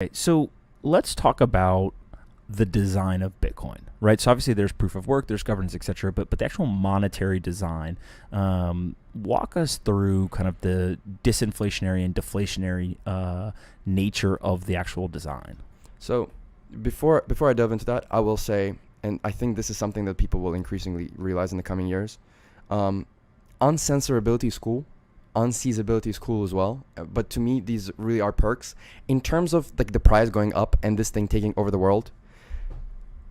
Okay, so let's talk about the design of Bitcoin, right? So obviously there's proof of work, there's governance, etc. But the actual monetary design, walk us through kind of the disinflationary and deflationary nature of the actual design. So before I delve into that, I will say, and I think this is something that people will increasingly realize in the coming years, uncensorability is cool, unseizability is cool as well. But to me, these really are perks in terms of like the price going up and this thing taking over the world.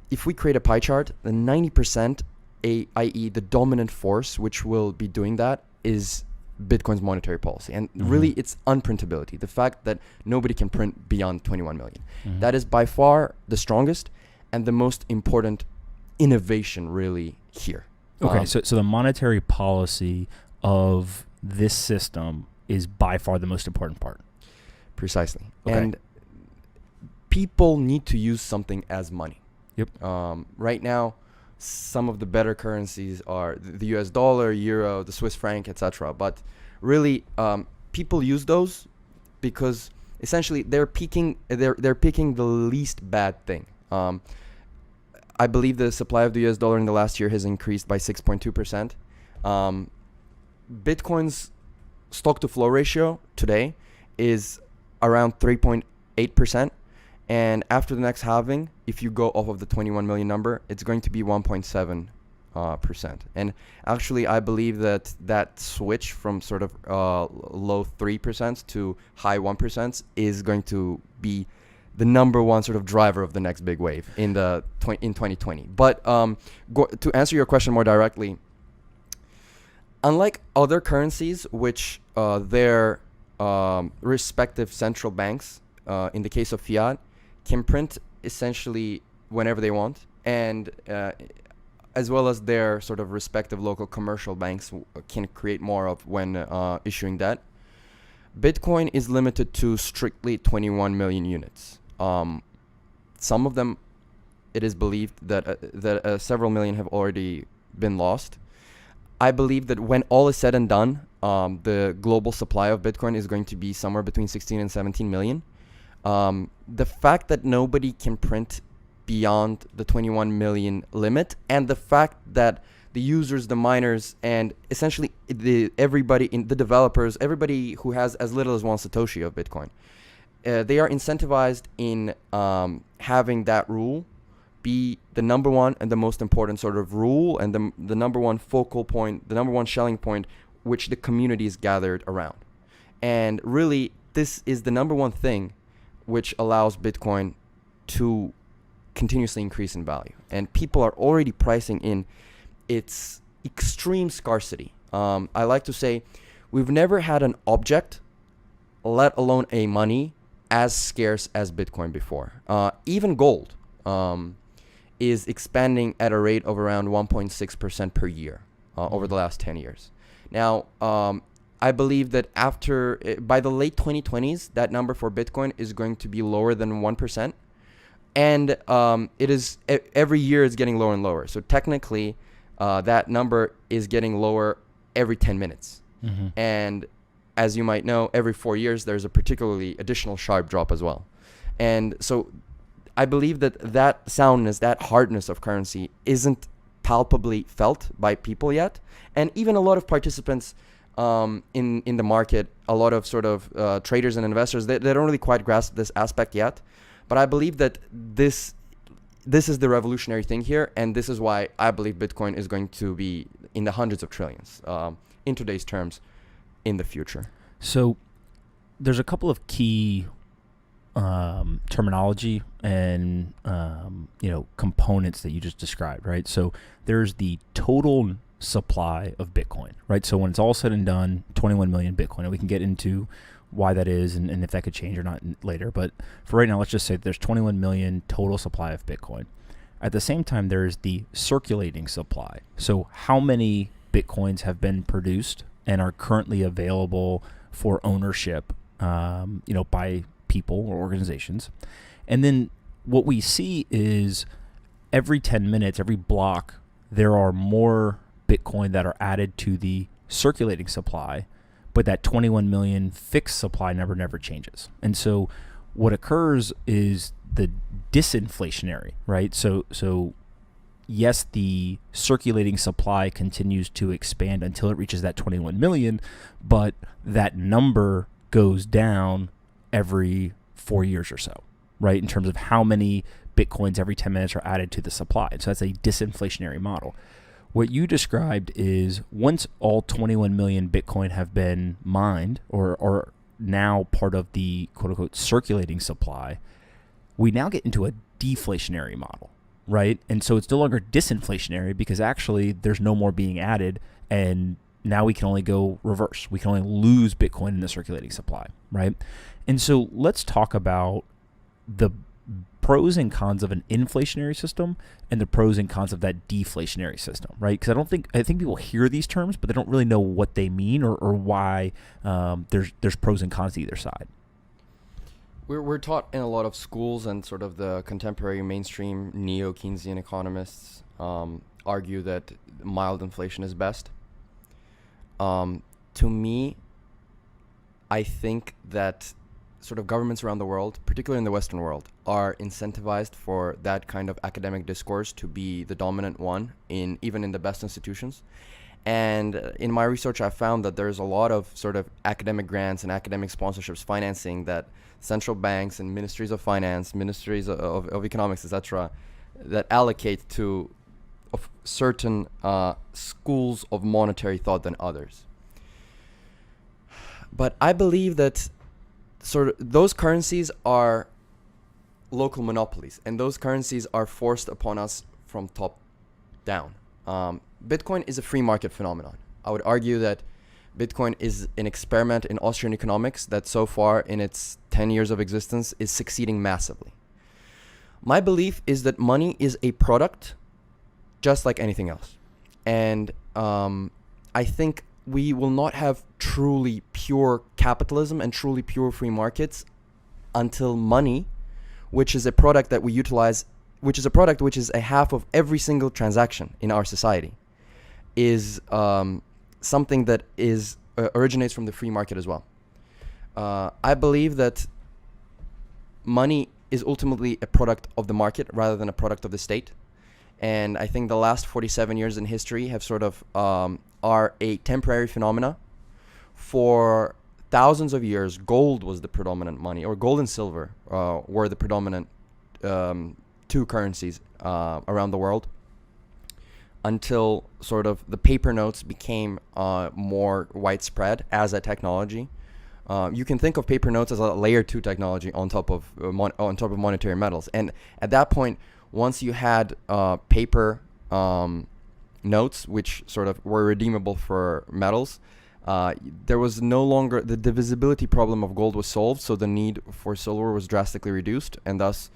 If we create a pie chart, the 90%, i.e. the dominant force, which will be doing that, is Bitcoin's monetary policy. And really, it's unprintability. The fact that nobody can print beyond 21 million. That is by far the strongest and the most important innovation really here. Okay, so the monetary policy of this system is by far the most important part. Precisely. Okay. And people need to use something as money. Yep. Right now, some of the better currencies are the US dollar, euro, the Swiss franc, etc. But really, people use those because essentially they're picking the least bad thing. I believe the supply of the US dollar in the last year has increased by 6.2%. Bitcoin's stock to flow ratio today is around 3.8%. And after the next halving, if you go off of the 21 million number, it's going to be 1.7%. And actually, I believe that switch from sort of low 3% to high 1% is going to be the number one sort of driver of the next big wave in 2020. But to answer your question more directly, unlike other currencies, which their respective central banks, in the case of fiat, can print essentially whenever they want, and as well as their sort of respective local commercial banks can create more of when issuing debt. Bitcoin is limited to strictly 21 million units. Some of them, it is believed that several million have already been lost. I believe that when all is said and done, the global supply of Bitcoin is going to be somewhere between 16 and 17 million. The fact that nobody can print beyond the 21 million limit, and the fact that the users, the miners, and essentially everybody in the developers, everybody who has as little as one Satoshi of Bitcoin, they are incentivized in having that rule be the number one and the most important sort of rule, and the number one focal point, the number one Schelling point, which the community is gathered around. And really, this is the number one thing which allows Bitcoin to continuously increase in value. And people are already pricing in its extreme scarcity. I like to say we've never had an object, let alone a money, as scarce as Bitcoin before. Even gold is expanding at a rate of around 1.6% per year over the last 10 years. Now, I believe that by the late 2020s, that number for Bitcoin is going to be lower than 1%. And it is every year it's getting lower and lower. So technically, that number is getting lower every 10 minutes. And as you might know, every 4 years, there's a particularly additional sharp drop as well. And so I believe that soundness, that hardness of currency isn't palpably felt by people yet. And even a lot of participants in the market, a lot of sort of traders and investors, they don't really quite grasp this aspect yet. But I believe that this is the revolutionary thing here, and this is why I believe Bitcoin is going to be in the hundreds of trillions in today's terms in the future. So there's a couple of key terminology and components that you just described, right? So there's the total supply of Bitcoin, right? So when it's all said and done, 21 million Bitcoin, and we can get into why that is and if that could change or not later. But for right now, let's just say that there's 21 million total supply of Bitcoin. At the same time, there's the circulating supply. So how many Bitcoins have been produced and are currently available for ownership, by people or organizations. And then what we see is every 10 minutes, every block, there are more Bitcoin that are added to the circulating supply, but that 21 million fixed supply number never changes. And so What occurs is the disinflationary, right? So yes, the circulating supply continues to expand until it reaches that 21 million, but that number goes down every 4 years or so, right? In terms of how many Bitcoins every 10 minutes are added to the supply. So that's a disinflationary model. What you described is once all 21 million Bitcoin have been mined or now part of the quote unquote circulating supply, we now get into a deflationary model, right? And so it's no longer disinflationary because actually there's no more being added, and now we can only go reverse. We can only lose Bitcoin in the circulating supply, right? And so let's talk about the pros and cons of an inflationary system and the pros and cons of that deflationary system, right? Because I think people hear these terms, but they don't really know what they mean or why there's pros and cons to either side. We're taught in a lot of schools, and sort of the contemporary mainstream neo-Keynesian economists argue that mild inflation is best. To me, I think that sort of governments around the world, particularly in the Western world, are incentivized for that kind of academic discourse to be the dominant one even in the best institutions. And in my research, I found that there's a lot of sort of academic grants and academic sponsorships financing that central banks and ministries of finance, ministries of economics, etc., that allocate to of certain schools of monetary thought than others. But I believe that sort of those currencies are local monopolies, and those currencies are forced upon us from top down. Bitcoin is a free market phenomenon. I would argue that Bitcoin is an experiment in Austrian economics that so far in its 10 years of existence is succeeding massively. My belief is that money is a product just like anything else. And I think we will not have truly pure capitalism and truly pure free markets until money, which is a product that we utilize, which is a product which is a half of every single transaction in our society, is something that is originates from the free market as well. I believe that money is ultimately a product of the market rather than a product of the state. And I think the last 47 years in history have sort of are a temporary phenomena. For thousands of years, gold was the predominant money, or gold and silver were the predominant two currencies around the world, until sort of the paper notes became more widespread as a technology. You can think of paper notes as a layer 2 technology on top of monetary metals. And at that point, once you had paper notes, which sort of were redeemable for metals, there was no longer the divisibility problem of gold was solved, so the need for silver was drastically reduced, and thus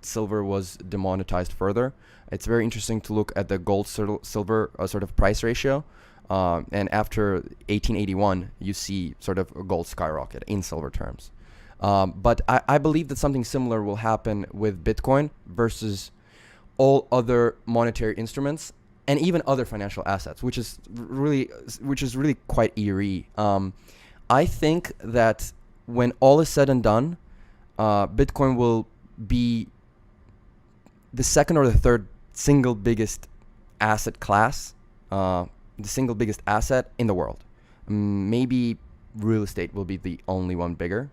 silver was demonetized further. It's very interesting to look at the gold silver sort of price ratio, and after 1881, you see sort of gold skyrocket in silver terms. But I believe that something similar will happen with Bitcoin versus all other monetary instruments and even other financial assets, which is really quite eerie. I think that when all is said and done, Bitcoin will be the second or the third single biggest asset class, the single biggest asset in the world. Maybe real estate will be the only one bigger.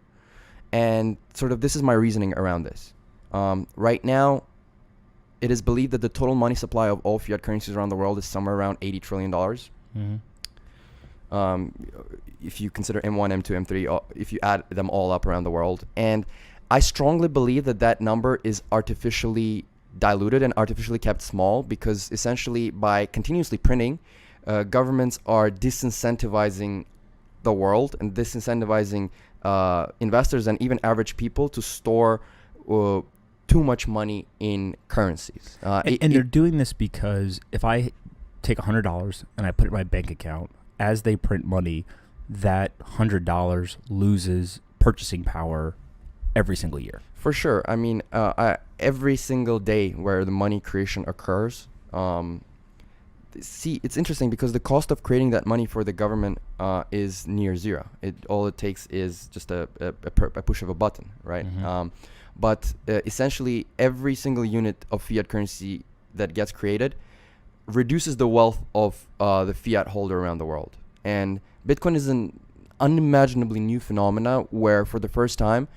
And sort of this is my reasoning around this. Right now, it is believed that the total money supply of all fiat currencies around the world is somewhere around $80 trillion. Mm-hmm. If you consider M1, M2, M3, if you add them all up around the world. And I strongly believe that that number is artificially diluted and artificially kept small, because essentially by continuously printing, governments are disincentivizing the world and disincentivizing investors and even average people to store too much money in currencies. And they're doing this because if I take $100 and I put it in my bank account, as they print money, that $100 loses purchasing power every single year. For sure. I mean, every single day where the money creation occurs, see, it's interesting because the cost of creating that money for the government is near zero. All it takes is just a push of a button, right? But essentially, every single unit of fiat currency that gets created reduces the wealth of the fiat holder around the world. And Bitcoin is an unimaginably new phenomena where, for the first time,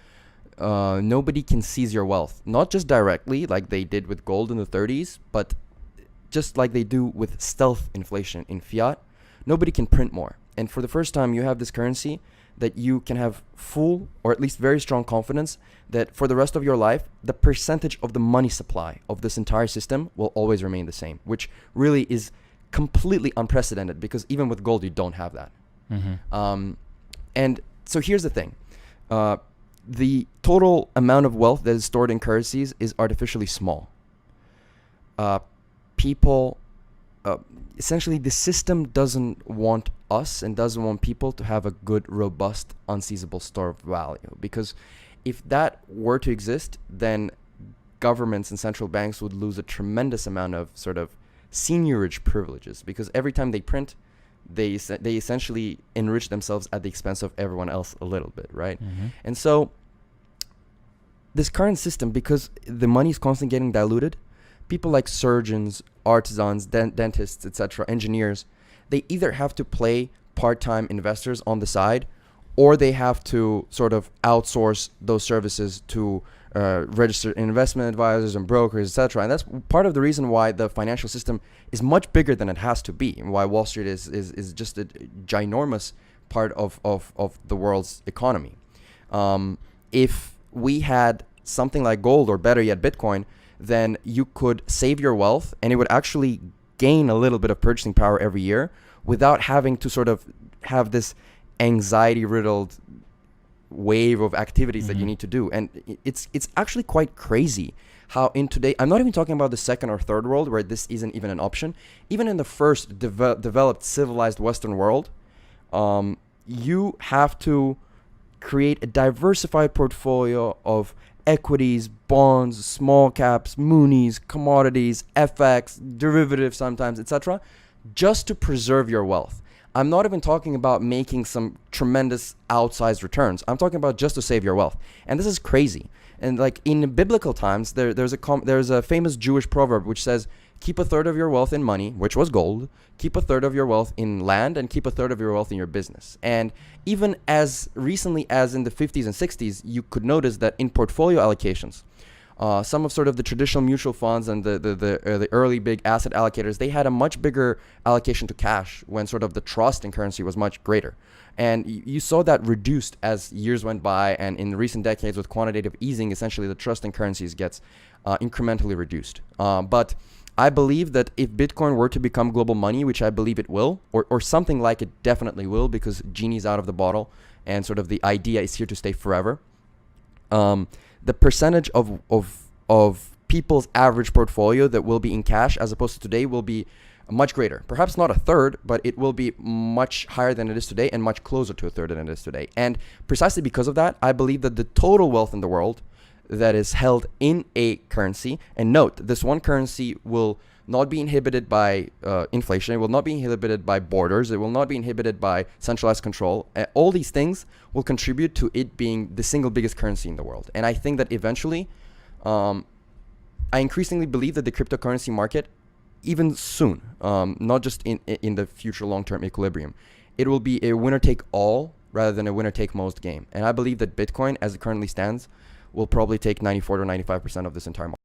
nobody can seize your wealth. Not just directly, like they did with gold in the 30s, but just like they do with stealth inflation in fiat. Nobody can print more. And for the first time, you have this currency that you can have full, or at least very strong confidence that for the rest of your life, the percentage of the money supply of this entire system will always remain the same, which really is completely unprecedented, because even with gold, you don't have that. And so here's the thing. The total amount of wealth that is stored in currencies is artificially small. Essentially, the system doesn't want us and doesn't want people to have a good, robust, unseizable store of value. Because if that were to exist, then governments and central banks would lose a tremendous amount of sort of seigniorage privileges. Because every time they print, they essentially enrich themselves at the expense of everyone else a little bit, right? And so this current system, because the money is constantly getting diluted, people like surgeons, artisans, dentists, etc., engineers, they either have to play part-time investors on the side, or they have to sort of outsource those services to registered investment advisors and brokers, etc. And that's part of the reason why the financial system is much bigger than it has to be, and why Wall Street is just a ginormous part of the world's economy. If we had something like gold, or better yet, Bitcoin, then you could save your wealth and it would actually gain a little bit of purchasing power every year without having to sort of have this anxiety-riddled wave of activities that you need to do. And it's actually quite crazy how in today, I'm not even talking about the second or third world where this isn't even an option. Even in the first developed civilized Western world, you have to create a diversified portfolio of equities, bonds, small caps, munis, commodities, FX, derivatives sometimes, etc., just to preserve your wealth. I'm not even talking about making some tremendous outsized returns. I'm talking about just to save your wealth. And this is crazy. And like in biblical times, there's a famous Jewish proverb which says, keep a third of your wealth in money, which was gold, keep a third of your wealth in land, and keep a third of your wealth in your business. And even as recently as in the 50s and 60s, you could notice that in portfolio allocations, some of sort of the traditional mutual funds and the early big asset allocators, they had a much bigger allocation to cash when sort of the trust in currency was much greater. And you saw that reduced as years went by, and in recent decades with quantitative easing, essentially the trust in currencies gets incrementally reduced. But I believe that if Bitcoin were to become global money, which I believe it will, or something like it definitely will, because genie's out of the bottle and sort of the idea is here to stay forever, the percentage of people's average portfolio that will be in cash as opposed to today will be much greater. Perhaps not a third, but it will be much higher than it is today and much closer to a third than it is today. And precisely because of that, I believe that the total wealth in the world that is held in a currency, and note, this one currency will not be inhibited by inflation, it will not be inhibited by borders, it will not be inhibited by centralized control. All these things will contribute to it being the single biggest currency in the world. And I think that eventually, I increasingly believe that the cryptocurrency market, even soon, not just in the future long-term equilibrium, it will be a winner-take-all rather than a winner-take-most game. And I believe that Bitcoin, as it currently stands, will probably take 94 to 95% of this entire market.